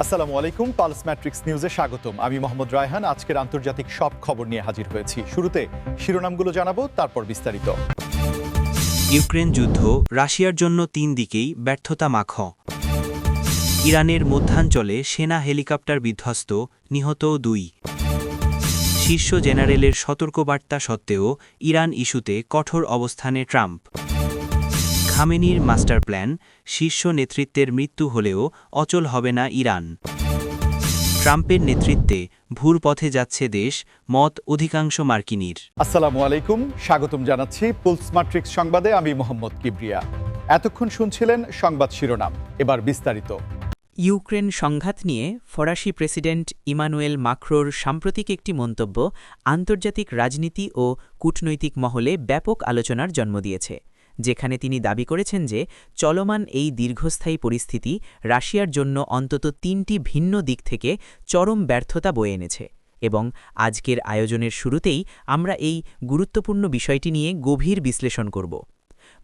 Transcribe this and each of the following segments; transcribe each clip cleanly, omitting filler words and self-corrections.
আসসালামু আলাইকুম, pulse matrix নিউজে স্বাগতম। আমি মোহাম্মদ রায়হান। আজকের আন্তর্জাতিক সব খবর নিয়ে হাজির হয়েছি। শুরুতে শিরোনামগুলো জানাবো, তারপর বিস্তারিত। ইউক্রেন যুদ্ধ, রাশিয়ার জন্য তিন দিকেই ব্যর্থতা মাখো। ইরানের মধ্যাঞ্চলে সেনা হেলিকপ্টার বিধ্বস্ত, নিহত 2। শীর্ষ জেনারেলের সতর্কবার্তা সত্ত্বেও ইরান ইস্যুতে কঠোর অবস্থানে ট্রাম্প। খামেনির মাস্টার প্ল্যান, শীর্ষ নেতৃত্বের মৃত্যু হলেও অচল হবে না ইরান। ট্রাম্পের নেতৃত্বে ভুর পথে যাচ্ছে দেশ, মত অধিকাংশ মার্কিনীর। আসসালামু আলাইকুম, স্বাগতম জানাচ্ছি পুলস ম্যাট্রিক্স সংবাদে। আমি মোহাম্মদ কিবরিয়া। এতক্ষণ শুনছিলেন সংবাদ শিরোনাম, এবার বিস্তারিত। ইউক্রেন সংঘাত নিয়ে ফরাসি প্রেসিডেন্ট ইমানুয়েল মাক্রোর সাম্প্রতিক একটি মন্তব্য আন্তর্জাতিক রাজনীতি ও কূটনৈতিক মহলে ব্যাপক আলোচনার জন্ম দিয়েছে, যেখানে তিনি দাবি করেছেন যে চলমান এই দীর্ঘস্থায়ী পরিস্থিতি রাশিয়ার জন্য অন্তত 3টি ভিন্ন দিক থেকে চরম ব্যর্থতা বয়ে এনেছে। এবং আজকের আয়োজনের শুরুতেই আমরা এই গুরুত্বপূর্ণ বিষয়টি নিয়ে গভীর বিশ্লেষণ করব।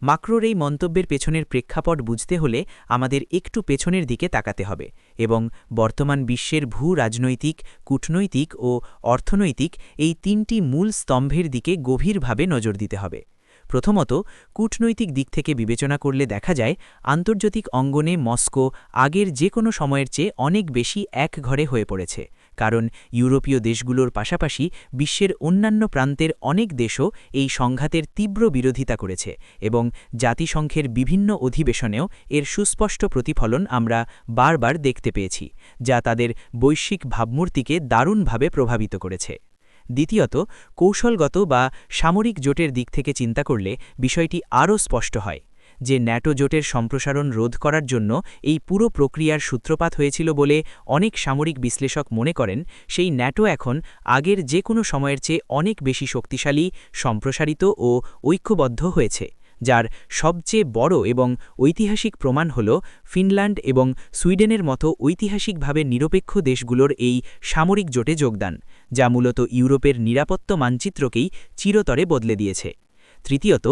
মাক্রোর এই মন্তব্যের পেছনের প্রেক্ষাপট বুঝতে হলে আমাদের একটু পেছনের দিকে তাকাতে হবে এবং বর্তমান বিশ্বের ভূ-রাজনৈতিক, কূটনৈতিক ও অর্থনৈতিক এই 3টি মূল স্তম্ভের দিকে গভীরভাবে নজর দিতে হবে। প্রথমত, কূটনৈতিক দিক থেকে বিবেচনা করলে দেখা যায় আন্তর্জাতিক অঙ্গনে মস্কো আগের যে কোনো সময়ের চেয়ে অনেক বেশি একঘরে হয়ে পড়েছে, কারণ ইউরোপীয় দেশগুলোর পাশাপাশি বিশ্বের অন্যান্য প্রান্তের অনেক দেশও এই সংঘাতের তীব্র বিরোধিতা করেছে এবং জাতিসংঘের বিভিন্ন অধিবেশনেও এর সুস্পষ্ট প্রতিফলন আমরা বারবার দেখতে পেয়েছি, যা তাদের বৈশ্বিক ভাবমূর্তিকে দারুণভাবে প্রভাবিত করেছে। দ্বিতীয়ত, কৌশলগত বা সামরিক জোটের দিক থেকে চিন্তা করলে বিষয়টি আরও স্পষ্ট হয় যে ন্যাটো জোটের সম্প্রসারণ রোধ করার জন্য এই পুরো প্রক্রিয়ার সূত্রপাত হয়েছিল বলে অনেক সামরিক বিশ্লেষক মনে করেন। সেই ন্যাটো এখন আগের যে কোনো সময়ের চেয়ে অনেক বেশি শক্তিশালী, সম্প্রসারিত ও ঐক্যবদ্ধ হয়েছে, যার সবচেয়ে বড় এবং ঐতিহাসিক প্রমাণ হল ফিনল্যান্ড এবং সুইডেনের মতো ঐতিহাসিকভাবে নিরপেক্ষ দেশগুলোর এই সামরিক জোটে যোগদান, যা মূলত ইউরোপের নিরাপত্তা মানচিত্রকেই চিরতরে বদলে দিয়েছে। তৃতীয়ত,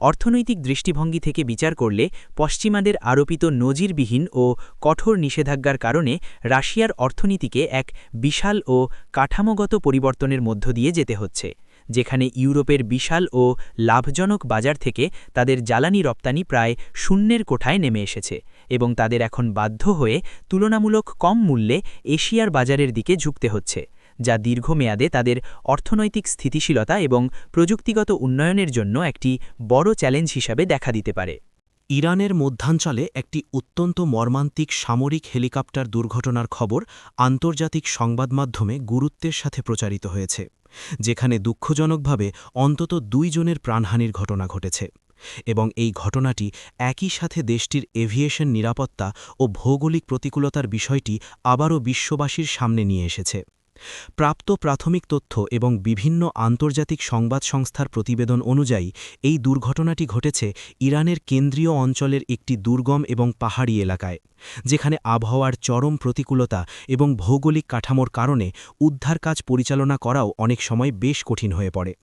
অর্থনৈতিক দৃষ্টিভঙ্গি থেকে বিচার করলে পশ্চিমাদের আরোপিত নজিরবিহীন ও কঠোর নিষেধাজ্ঞার কারণে রাশিয়ার অর্থনীতিকে এক বিশাল ও কাঠামোগত পরিবর্তনের মধ্য দিয়ে যেতে হচ্ছে, যেখানে ইউরোপের বিশাল ও লাভজনক বাজার থেকে তাদের জ্বালানি রপ্তানি প্রায় শূন্যের কোঠায় নেমে এসেছে এবং তাদের এখন বাধ্য হয়ে তুলনামূলক কম মূল্যে এশিয়ার বাজারের দিকে ঝুঁকতে হচ্ছে, যা দীর্ঘমেয়াদে তাদের অর্থনৈতিক স্থিতিশীলতা এবং প্রযুক্তিগত উন্নয়নের জন্য একটি বড় চ্যালেঞ্জ হিসাবে দেখা দিতে পারে। ইরানের মধ্যাঞ্চলে একটি অত্যন্ত মর্মান্তিক সামরিক হেলিকপ্টার দুর্ঘটনার খবর আন্তর্জাতিক সংবাদমাধ্যমে গুরুত্বের সাথে প্রচারিত হয়েছে, যেখানে দুঃখজনকভাবে অন্তত 2 জনের প্রাণহানির ঘটনা ঘটেছে এবং এই ঘটনাটি একই সাথে দেশটির এভিয়েশন নিরাপত্তা ও ভৌগোলিক প্রতিকূলতার বিষয়টি আবারও বিশ্ববাসীর সামনে নিয়ে এসেছে। প্রাপ্ত প্রাথমিক তথ্য এবং বিভিন্ন আন্তর্জাতিক সংবাদ সংস্থার প্রতিবেদন অনুযায়ী এই দুর্ঘটনাটি ঘটেছে ইরানের কেন্দ্রীয় অঞ্চলের একটি দুর্গম এবং পাহাড়ি এলাকায়, যেখানে আবহাওয়ার চরম প্রতিকূলতা এবং ভৌগোলিক কাঠামোর কারণে উদ্ধার কাজ পরিচালনা করাও অনেক সময় বেশ কঠিন হয়ে পড়ে।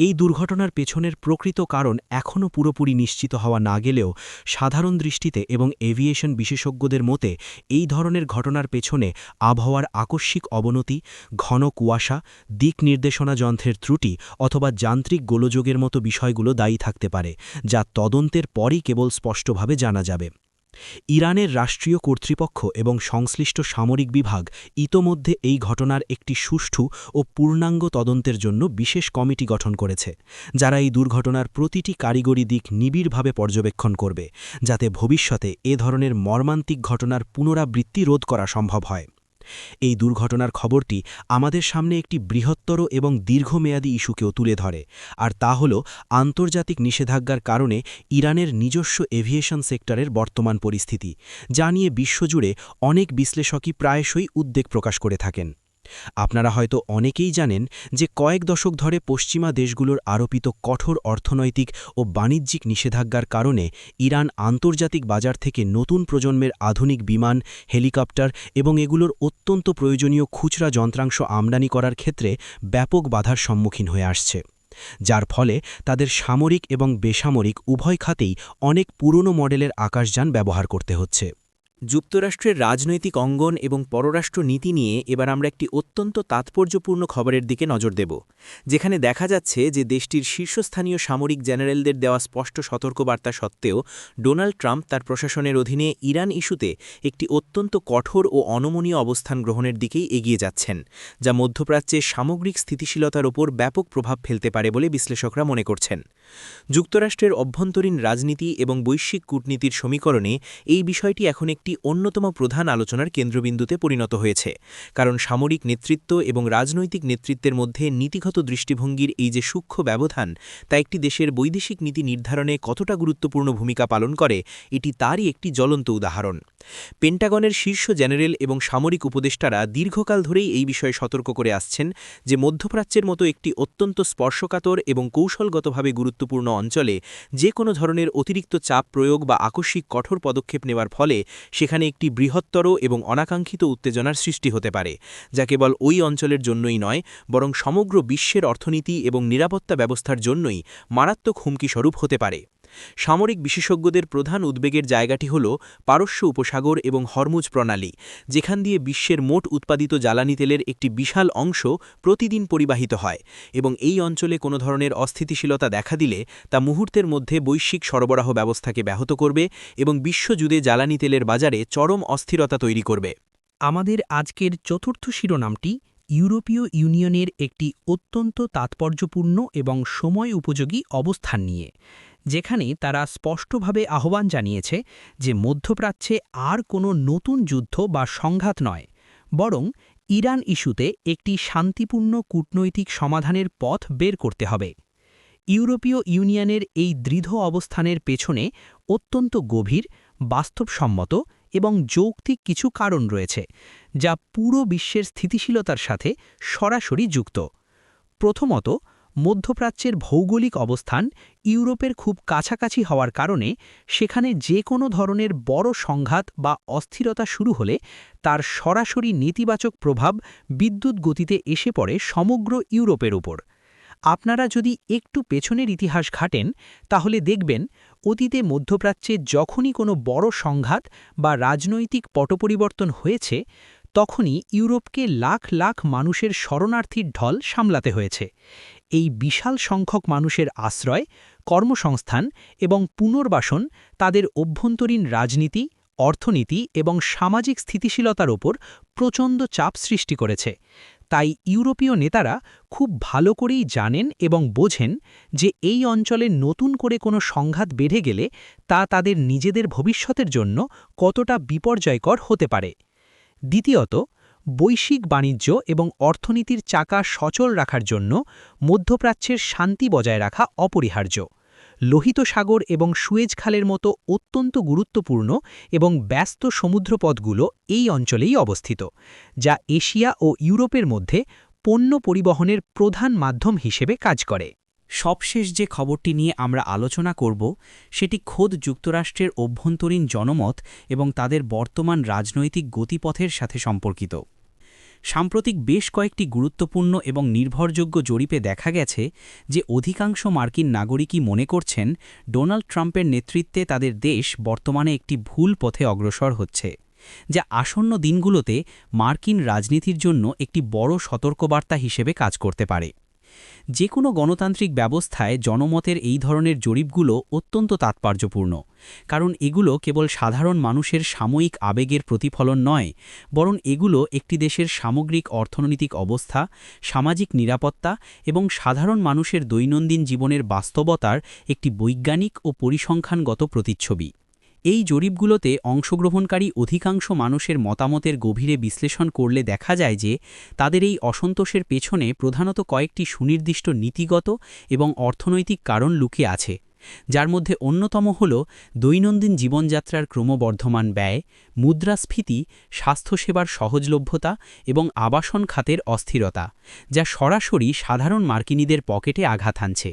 এই দুর্ঘটনার পেছনের প্রকৃত কারণ এখনও পুরোপুরি নিশ্চিত হওয়া না গেলেও সাধারণ দৃষ্টিতে এবং এভিয়েশন বিশেষজ্ঞদের মতে এই ধরনের ঘটনার পেছনে আবহাওয়ার আকস্মিক অবনতি, ঘন কুয়াশা, দিক নির্দেশনা যন্ত্রের ত্রুটি অথবা যান্ত্রিক গোলযোগের মতো বিষয়গুলো দায়ী থাকতে পারে, যা তদন্তের পরই কেবল স্পষ্টভাবে জানা যাবে। ইরানের রাষ্ট্রীয় কর্তৃপক্ষ এবং সংশ্লিষ্ট সামরিক বিভাগ ইতোমধ্যে এই ঘটনার একটি সুষ্ঠু ও পূর্ণাঙ্গ তদন্তের জন্য বিশেষ কমিটি গঠন করেছে, যারা এই দুর্ঘটনার প্রতিটি কারিগরি দিক নিবিড়ভাবে পর্যবেক্ষণ করবে, যাতে ভবিষ্যতে এ ধরনের মর্মান্তিক ঘটনার পুনরাবৃত্তি রোধ করা সম্ভব হয়। এই দুর্ঘটনার খবরটি আমাদের সামনে একটি বৃহত্তর এবং দীর্ঘমেয়াদী ইস্যুকেও তুলে ধরে, আর তা হল আন্তর্জাতিক নিষেধাজ্ঞার কারণে ইরানের নিজস্ব এভিয়েশন সেক্টরের বর্তমান পরিস্থিতি, যা নিয়ে বিশ্বজুড়ে অনেক বিশ্লেষকই প্রায়শই উদ্বেগ প্রকাশ করে থাকেন। আপনারা হয়তো অনেকেই জানেন যে কয়েক দশক ধরে পশ্চিমা দেশগুলোর আরোপিত কঠোর অর্থনৈতিক ও বাণিজ্যিক নিষেধাজ্ঞার কারণে ইরান আন্তর্জাতিক বাজার থেকে নতুন প্রজন্মের আধুনিক বিমান, হেলিকপ্টার এবং এগুলোর অত্যন্ত প্রয়োজনীয় খুচরা যন্ত্রাংশ আমদানি করার ক্ষেত্রে ব্যাপক বাধার সম্মুখীন হয়ে আসছে, যার ফলে তাদের সামরিক এবং বেসামরিক উভয় খাতেই অনেক পুরনো মডেলের আকাশযান ব্যবহার করতে হচ্ছে। যুক্তরাষ্ট্রের রাজনৈতিক অঙ্গন এবং পররাষ্ট্র নীতি নিয়ে এবার আমরা একটি অত্যন্ত তাৎপর্যপূর্ণ খবরের দিকে নজর দেব, যেখানে দেখা যাচ্ছে যে দেশটির শীর্ষস্থানীয় সামরিক জেনারেলদের দেওয়া স্পষ্ট সতর্কবার্তা সত্ত্বেও ডোনাল্ড ট্রাম্প তার প্রশাসনের অধীনে ইরান ইস্যুতে একটি অত্যন্ত কঠোর ও অনমনীয় অবস্থান গ্রহণের দিকেই এগিয়ে যাচ্ছেন, যা মধ্যপ্রাচ্যের সামগ্রিক স্থিতিশীলতার ওপর ব্যাপক প্রভাব ফেলতে পারে বলে বিশ্লেষকরা মনে করছেন। যুক্তরাষ্ট্রের অভ্যন্তরীণ রাজনীতি এবং বৈশ্বিক কূটনীতির সমীকরণে এই বিষয়টি এখন একটি অন্যতম প্রধান আলোচনার কেন্দ্রবিন্দুতে পরিণত হয়েছে, কারণ সামরিক নেতৃত্ব এবং রাজনৈতিক নেতৃত্বের মধ্যে নীতিগত দৃষ্টিভঙ্গির এই যে সূক্ষ্ম ব্যবধান, তা একটি দেশের বৈদেশিক নীতি নির্ধারণে কতটা গুরুত্বপূর্ণ ভূমিকা পালন করে এটি তারই একটি জ্বলন্ত উদাহরণ। পেন্টাগনের শীর্ষ জেনারেল এবং সামরিক উপদেষ্টারা দীর্ঘকাল ধরেই এই বিষয়ে সতর্ক করে আসছেন যে মধ্যপ্রাচ্যের মতো একটি অত্যন্ত স্পর্শকাতর এবং কৌশলগতভাবে গুরুত্বপূর্ণ অঞ্চলে যে কোনো ধরনের অতিরিক্ত চাপ প্রয়োগ বা আকস্মিক কঠোর পদক্ষেপ নেওয়ার ফলে সেখানে একটি বৃহত্তর এবং অনাকাঙ্ক্ষিত উত্তেজনার সৃষ্টি হতে পারে, যা কেবল ওই অঞ্চলের জন্যই নয় বরং সমগ্র বিশ্বের অর্থনীতি এবং নিরাপত্তা ব্যবস্থার জন্যই মারাত্মক হুমকিস্বরূপ হতে পারে। সামরিক বিশেষজ্ঞদের প্রধান উদ্বেগের জায়গাটি হল পারস্য উপসাগর এবং হরমুজ প্রণালী, যেখান দিয়ে বিশ্বের মোট উৎপাদিত জ্বালানি তেলের একটি বিশাল অংশ প্রতিদিন পরিবাহিত হয়, এবং এই অঞ্চলে কোনো ধরনের অস্থিতিশীলতা দেখা দিলে তা মুহূর্তের মধ্যে বৈশ্বিক সরবরাহ ব্যবস্থাকে ব্যাহত করবে এবং বিশ্বজুড়ে জ্বালানি তেলের বাজারে চরম অস্থিরতা তৈরি করবে। আমাদের আজকের চতুর্থ শিরোনামটি ইউরোপীয় ইউনিয়নের একটি অত্যন্ত তাৎপর্যপূর্ণ এবং সময় উপযোগী অবস্থান নিয়ে, যেখানে তারা স্পষ্টভাবে আহ্বান জানিয়েছে যে মধ্যপ্রাচ্যে আর কোনো নতুন যুদ্ধ বা সংঘাত নয়, বরং ইরান ইস্যুতে একটি শান্তিপূর্ণ কূটনৈতিক সমাধানের পথ বের করতে হবে। ইউরোপীয় ইউনিয়নের এই দৃঢ় অবস্থানের পেছনে অত্যন্ত গভীর, বাস্তবসম্মত এবং যৌক্তিক কিছু কারণ রয়েছে, যা পুরো বিশ্বের স্থিতিশীলতার সাথে সরাসরি যুক্ত। প্রথমত, মধ্যপ্রাচ্যের ভৌগোলিক অবস্থান ইউরোপের খুব কাছাকাছি হওয়ার কারণে সেখানে যে কোনো ধরনের বড় সংঘাত বা অস্থিরতা শুরু হলে তার সরাসরি নেতিবাচক প্রভাব বিদ্যুৎ গতিতে এসে পড়ে সমগ্র ইউরোপের উপর। আপনারা যদি একটু পেছনের ইতিহাস ঘাটেন তাহলে দেখবেন অতীতে মধ্যপ্রাচ্যে যখনই কোনো বড় সংঘাত বা রাজনৈতিক পটপরিবর্তন হয়েছে, তখনই ইউরোপকে লাখ লাখ মানুষের শরণার্থীর ঢল সামলাতে হয়েছে। এই বিশাল সংখ্যক মানুষের আশ্রয়, কর্মসংস্থান এবং পুনর্বাসন তাদের অভ্যন্তরীণ রাজনীতি, অর্থনীতি এবং সামাজিক স্থিতিশীলতার ওপর প্রচণ্ড চাপ সৃষ্টি করেছে। তাই ইউরোপীয় নেতারা খুব ভালো করেই জানেন এবং বোঝেন যে এই অঞ্চলে নতুন করে কোনো সংঘাত বেড়ে গেলে তা তাদের নিজেদের ভবিষ্যতের জন্য কতটা বিপর্যয়কর হতে পারে। দ্বিতীয়ত, বৈশ্বিক বাণিজ্য এবং অর্থনীতির চাকা সচল রাখার জন্য মধ্যপ্রাচ্যের শান্তি বজায় রাখা অপরিহার্য। লোহিত সাগর এবং সুয়েজ খালের মতো অত্যন্ত গুরুত্বপূর্ণ এবং ব্যস্ত সমুদ্রপথগুলো এই অঞ্চলেই অবস্থিত, যা এশিয়া ও ইউরোপের মধ্যে পণ্য পরিবহনের প্রধান মাধ্যম হিসেবে কাজ করে। সবশেষ যে খবরটি নিয়ে আমরা আলোচনা করব সেটি খোদ যুক্তরাষ্ট্রের অভ্যন্তরীণ জনমত এবং তাদের বর্তমান রাজনৈতিক গতিপথের সাথে সম্পর্কিত। সাম্প্রতিক বেশ কয়েকটি গুরুত্বপূর্ণ এবং নির্ভরযোগ্য জরিপে দেখা গেছে যে অধিকাংশ মার্কিন নাগরিকই মনে করছেন ডোনাল্ড ট্রাম্পের নেতৃত্বে তাদের দেশ বর্তমানে একটি ভুল পথে অগ্রসর হচ্ছে, যা আসন্ন দিনগুলোতে মার্কিন রাজনীতির জন্য একটি বড় সতর্কবার্তা হিসেবে কাজ করতে পারে। যে কোনো গণতান্ত্রিক ব্যবস্থায় জনমতের এই ধরনের জরিপগুলো অত্যন্ত তাৎপর্যপূর্ণ, কারণ এগুলো কেবল সাধারণ মানুষের সাময়িক আবেগের প্রতিফলন নয়, বরং এগুলো একটি দেশের সামগ্রিক অর্থনৈতিক অবস্থা, সামাজিক নিরাপত্তা এবং সাধারণ মানুষের দৈনন্দিন জীবনের বাস্তবতার একটি বৈজ্ঞানিক ও পরিসংখ্যানগত প্রতিচ্ছবি। এই জরিপগুলোতে অংশগ্রহণকারী অধিকাংশ মানুষের মতামতের গভীরে বিশ্লেষণ করলে দেখা যায় যে তাদের এই অসন্তোষের পেছনে প্রধানত কয়েকটি সুনির্দিষ্ট নীতিগত এবং অর্থনৈতিক কারণ লুকিয়ে আছে, যার মধ্যে অন্যতম হল দৈনন্দিন জীবনযাত্রার ক্রমবর্ধমান ব্যয়, মুদ্রাস্ফীতি, স্বাস্থ্যসেবার সহজলভ্যতা এবং আবাসন খাতের অস্থিরতা, যা সরাসরি সাধারণ মার্কিনীদের পকেটে আঘাত হানছে।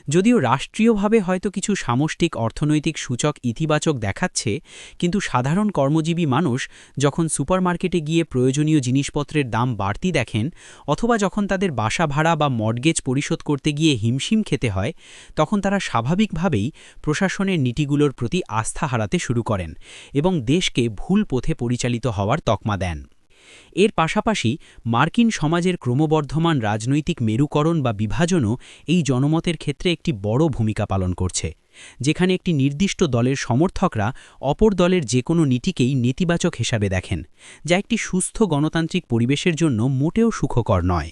যদিও রাষ্ট্রীয়ভাবে হয়তো কিছু সামষ্টিক অর্থনৈতিক সূচক ইতিবাচক দেখাচ্ছে, কিন্তু সাধারণ কর্মজীবী মানুষ যখন সুপারমার্কেটে গিয়ে প্রয়োজনীয় জিনিসপত্রের দাম বাড়তি দেখেন, অথবা যখন তাদের বাসা ভাড়া বা মর্টগেজ পরিশোধ করতে গিয়ে হিমশিম খেতে হয়, তখন তারা স্বাভাবিকভাবেই প্রশাসনের নীতিগুলোর প্রতি আস্থা হারাতে শুরু করেন এবং দেশকে ভুল পথে পরিচালিত হওয়ার তকমা দেন। এর পাশাপাশি মার্কিন সমাজের ক্রমবর্ধমান রাজনৈতিক মেরুকরণ বা বিভাজনও এই জনমতের ক্ষেত্রে একটি বড় ভূমিকা পালন করছে, যেখানে একটি নির্দিষ্ট দলের সমর্থকরা অপর দলের যে কোনো নীতিকেই নেতিবাচক হিসাবে দেখেন, যা একটি সুস্থ গণতান্ত্রিক পরিবেশের জন্য মোটেও সুখকর নয়।